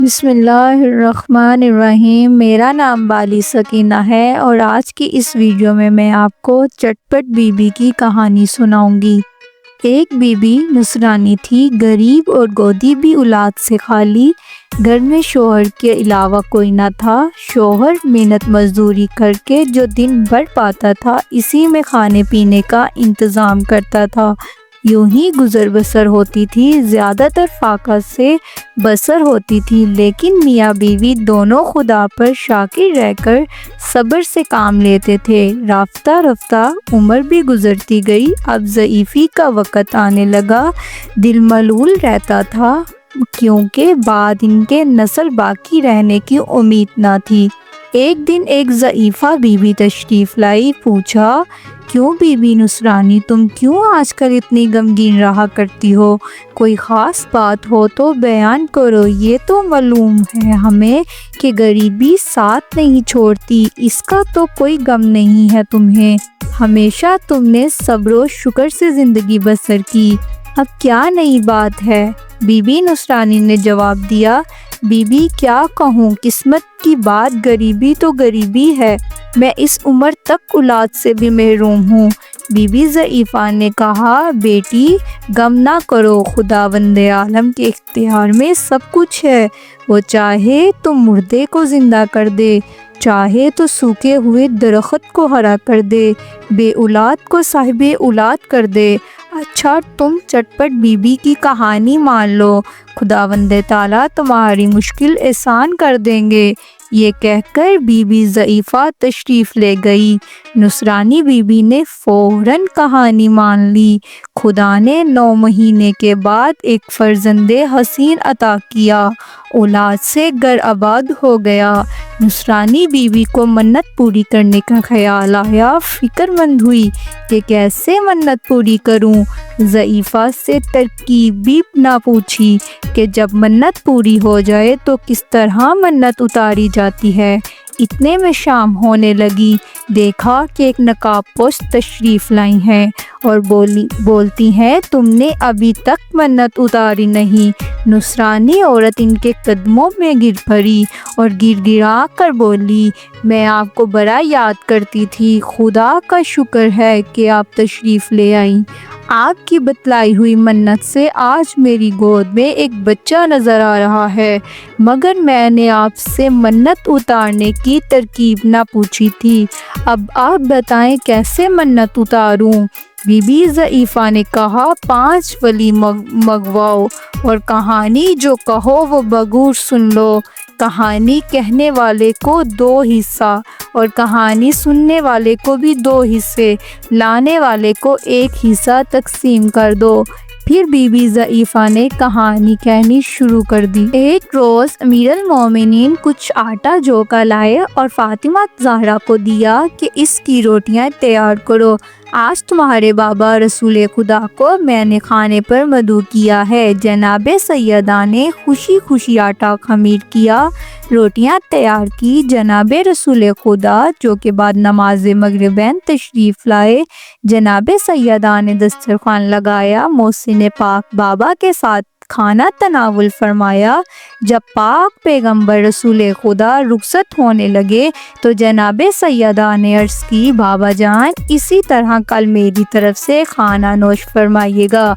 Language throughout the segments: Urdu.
بسم اللہ الرحمن الرحیم۔ میرا نام بالی سکینہ ہے اور آج کی اس ویڈیو میں آپ کو چٹپٹ بی بی کی کہانی سناؤں گی۔ ایک بی بی نصرانی تھی، غریب اور گودی بھی اولاد سے خالی۔ گھر میں شوہر کے علاوہ کوئی نہ تھا۔ شوہر محنت مزدوری کر کے جو دن بھر پاتا تھا، اسی میں کھانے پینے کا انتظام کرتا تھا۔ یوں ہی گزر بسر ہوتی تھی، زیادہ تر فاقہ سے بسر ہوتی تھی، لیکن میاں بیوی دونوں خدا پر شاکر رہ کر صبر سے کام لیتے تھے۔ رفتہ رفتہ عمر بھی گزرتی گئی، اب ضعیفی کا وقت آنے لگا۔ دل ملول رہتا تھا کیونکہ بعد ان کے نسل باقی رہنے کی امید نہ تھی۔ ایک دن ایک ضعیفہ بی بی تشریف لائی۔ پوچھا، کیوں بی بی نصرانی، تم کیوں آج کل اتنی غمگین رہا کرتی ہو؟ کوئی خاص بات ہو تو بیان کرو۔ یہ تو معلوم ہے ہمیں کہ غریبی ساتھ نہیں چھوڑتی، اس کا تو کوئی غم نہیں ہے تمہیں۔ ہمیشہ تم نے صبر و شکر سے زندگی بسر کی، اب کیا نئی بات ہے؟ بی بی نصرانی نے جواب دیا، بی بی کیا کہوں، قسمت کی بات، غریبی تو غریبی ہے۔ میں اس عمر تک اولاد سے بھی محروم ہوں۔ بی بی ضعیفہ نے کہا، بیٹی غم نہ کرو، خداوند عالم کے اختیار میں سب کچھ ہے۔ وہ چاہے تو مردے کو زندہ کر دے، چاہے تو سوکھے ہوئے درخت کو ہرا کر دے، بے اولاد کو صاحب اولاد کر دے۔ اچھا، تم چٹپٹ بی بی کی کہانی مان لو، خداوند تعالیٰ تمہاری مشکل آسان کر دیں گے۔ یہ کہہ کر بی بی ضعیفہ تشریف لے گئی۔ نصرانی بی بی نے فوراً کہانی مان لی۔ خدا نے 9 مہینے کے بعد ایک فرزند حسین عطا کیا، اولاد سے گھر آباد ہو گیا۔ نصرانی بی بی کو منت پوری کرنے کا خیال آیا، فکر مند ہوئی کہ کیسے منت پوری کروں۔ ضعیفہ سے ترکیب بھی نہ پوچھی کہ جب منت پوری ہو جائے تو کس طرح منت اتاری جاتی ہے۔ اتنے میں شام ہونے لگی۔ دیکھا کہ ایک نقاب پوش تشریف لائی ہیں اور بولتی ہیں، تم نے ابھی تک منت اتاری نہیں۔ نصرانی عورت ان کے قدموں میں گر پڑی اور گر گرا کر بولی، میں آپ کو بڑا یاد کرتی تھی، خدا کا شکر ہے کہ آپ تشریف لے آئیں۔ آپ کی بتلائی ہوئی منت سے آج میری گود میں ایک بچہ نظر آ رہا ہے، مگر میں نے آپ سے منت اتارنے کی ترکیب نہ پوچھی تھی۔ اب آپ بتائیں کیسے منت اتاروں؟ بی بی ضعیفہ نے کہا، 5 ولی منگواؤ اور کہانی جو کہو وہ بغور سن لو۔ کہانی کہنے والے کو 2 حصہ اور کہانی سننے والے کو بھی 2 حصے، لانے والے کو 1 حصہ تقسیم کر دو۔ پھر بی بی ضعیفہ نے کہانی کہنی شروع کر دی۔ ایک روز امیر المومنین کچھ آٹا جو کا لائے اور فاطمہ زہرا کو دیا کہ اس کی روٹیاں تیار کرو، آج تمہارے بابا رسول خدا کو میں نے کھانے پر مدعو کیا ہے۔ جناب سیدہ نے خوشی خوشی آٹا خمیر کیا، روٹیاں تیار کی۔ جناب رسول خدا جو کہ بعد نماز مغربین تشریف لائے، جناب سیدہ نے دسترخوان لگایا، محسن پاک بابا کے ساتھ کھانا تناول فرمایا۔ جب پاک پیغمبر رسول خدا رخصت ہونے لگے تو جناب سیدہ نے عرض کی، بابا جان اسی طرح کل میری طرف سے کھانا نوش فرمائیے گا۔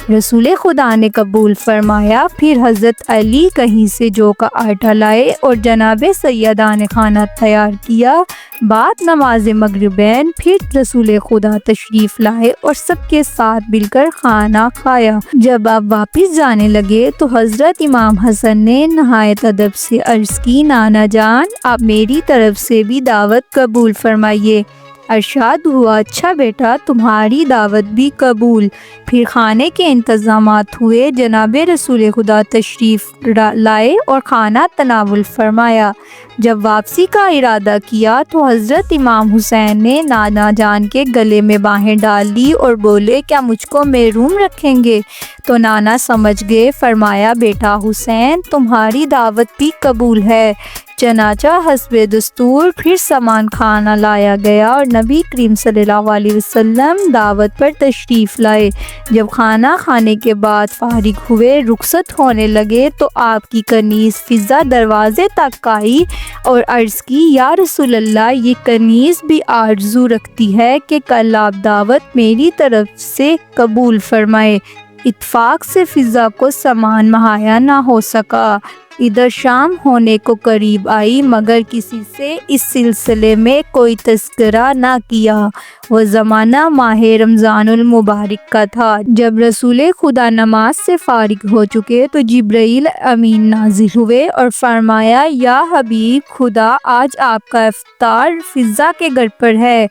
رسول خدا نے قبول فرمایا۔ پھر حضرت علی کہیں سے جو کا آٹا لائے اور جناب سیدہ نے کھانا تیار کیا۔ بعد نماز مغربین پھر رسول خدا تشریف لائے اور سب کے ساتھ مل کر کھانا کھایا۔ جب آپ واپس جانے لگے تو حضرت امام حسن نے نہایت ادب سے عرض کی، نانا جان آپ میری طرف سے بھی دعوت قبول فرمائیے۔ ارشاد ہوا، اچھا بیٹا تمہاری دعوت بھی قبول۔ پھر کھانے کے انتظامات ہوئے، جناب رسول خدا تشریف لائے اور کھانا تناول فرمایا۔ جب واپسی کا ارادہ کیا تو حضرت امام حسین نے نانا جان کے گلے میں باہیں ڈال لی اور بولے، کیا مجھ کو محروم رکھیں گے؟ تو نانا سمجھ گئے، فرمایا، بیٹا حسین تمہاری دعوت بھی قبول ہے، چنانچہ حسب دستور پھر سامان کھانا لایا گیا اور نبی کریم صلی اللہ علیہ وسلم دعوت پر تشریف لائے۔ جب کھانا کھانے کے بعد فارغ ہوئے، رخصت ہونے لگے تو آپ کی کنیز فضہ دروازے تک آئی اور عرض کی، یا رسول اللہ، یہ کنیز بھی آرزو رکھتی ہے کہ کل آپ دعوت میری طرف سے قبول فرمائے۔ اتفاق سے فضہ کو سامان مہیا نہ ہو سکا۔ ادھر شام ہونے کو قریب آئی مگر کسی سے اس سلسلے میں کوئی تذکرہ نہ کیا۔ وہ زمانہ ماہ رمضان المبارک کا تھا۔ جب رسول خدا نماز سے فارغ ہو چکے تو جبرائیل امین نازل ہوئے اور فرمایا، یا حبیب خدا، آج آپ کا افطار فضہ کے گھر پر ہے۔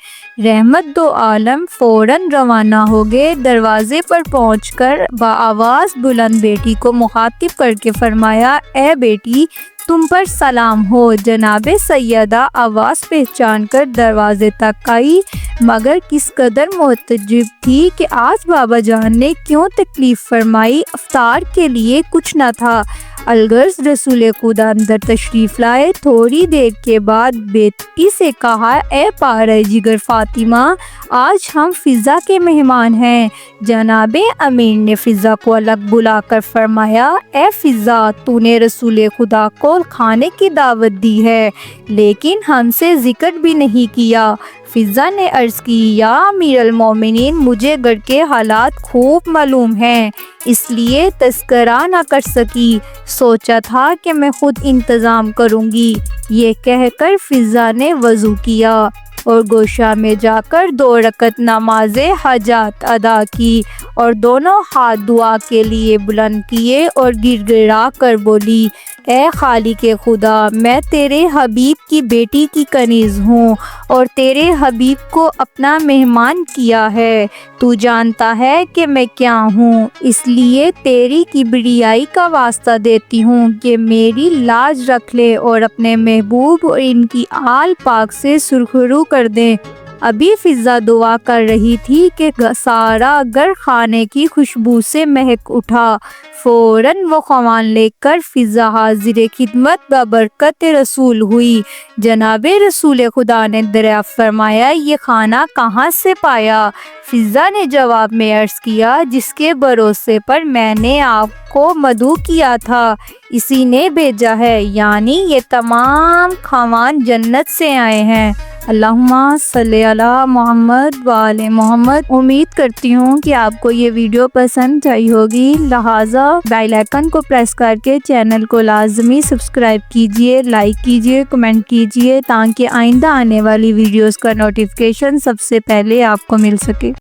رحمت دو عالم فوراً روانہ ہو گئے۔ دروازے پر پہنچ کر بآواز بلند بیٹی کو مخاطب کر کے فرمایا، اے بیٹی، تم پر سلام ہو۔ جناب سیدہ آواز پہچان کر دروازے تک آئی مگر کس قدر متعجب تھی کہ آج بابا جان نے کیوں تکلیف فرمائی، افطار کے لیے کچھ نہ تھا۔ الغرض رسول خدا اندر تشریف لائے۔ تھوڑی دیر کے بعد بیٹی سے کہا، اے پارہ جگر فاطمہ، آج ہم فضہ کے مہمان ہیں۔ جناب امیر نے فضہ کو الگ بلا کر فرمایا، اے فضہ، تو نے رسول خدا کو کھانے کی دعوت دی ہے لیکن ہم سے ذکر بھی نہیں کیا۔ فضہ نے عرض کی، یا امیر المومنین، مجھے گھر کے حالات خوب معلوم ہیں، اس لیے تذکرہ نہ کر سکی، سوچا تھا کہ میں خود انتظام کروں گی۔ یہ کہہ کر فضہ نے وضو کیا اور گوشہ میں جا کر 2 رکعت نماز حاجات ادا کی اور دونوں ہاتھ دعا کے لیے بلند کیے اور گر گڑا کر بولی، اے خالق خدا، میں تیرے حبیب کی بیٹی کی کنیز ہوں اور تیرے حبیب کو اپنا مہمان کیا ہے۔ تو جانتا ہے کہ میں کیا ہوں، اس لیے تیری کبریائی کا واسطہ دیتی ہوں کہ میری لاج رکھ لے اور اپنے محبوب اور ان کی آل پاک سے سرخرو کر دیں۔ ابھی فضہ دعا کر رہی تھی کہ سارا گھر کھانے کی خوشبو سے مہک اٹھا۔ فوراً وہ خوان لے کر فضہ حاضر خدمت ببرکت رسول ہوئی۔ جناب رسول خدا نے دریافت فرمایا، یہ کھانا کہاں سے پایا؟ فضہ نے جواب میں عرض کیا، جس کے بھروسے پر میں نے آپ کو مدعو کیا تھا اسی نے بھیجا ہے، یعنی یہ تمام خوان جنت سے آئے ہیں۔ اللہم صلی علی محمد وآل محمد۔ امید کرتی ہوں کہ آپ کو یہ ویڈیو پسند آئی ہوگی، لہٰذا بیل آئیکن کو پریس کر کے چینل کو لازمی سبسکرائب کیجئے، لائک کیجئے، کمنٹ کیجئے تاکہ آئندہ آنے والی ویڈیوز کا نوٹیفیکیشن سب سے پہلے آپ کو مل سکے۔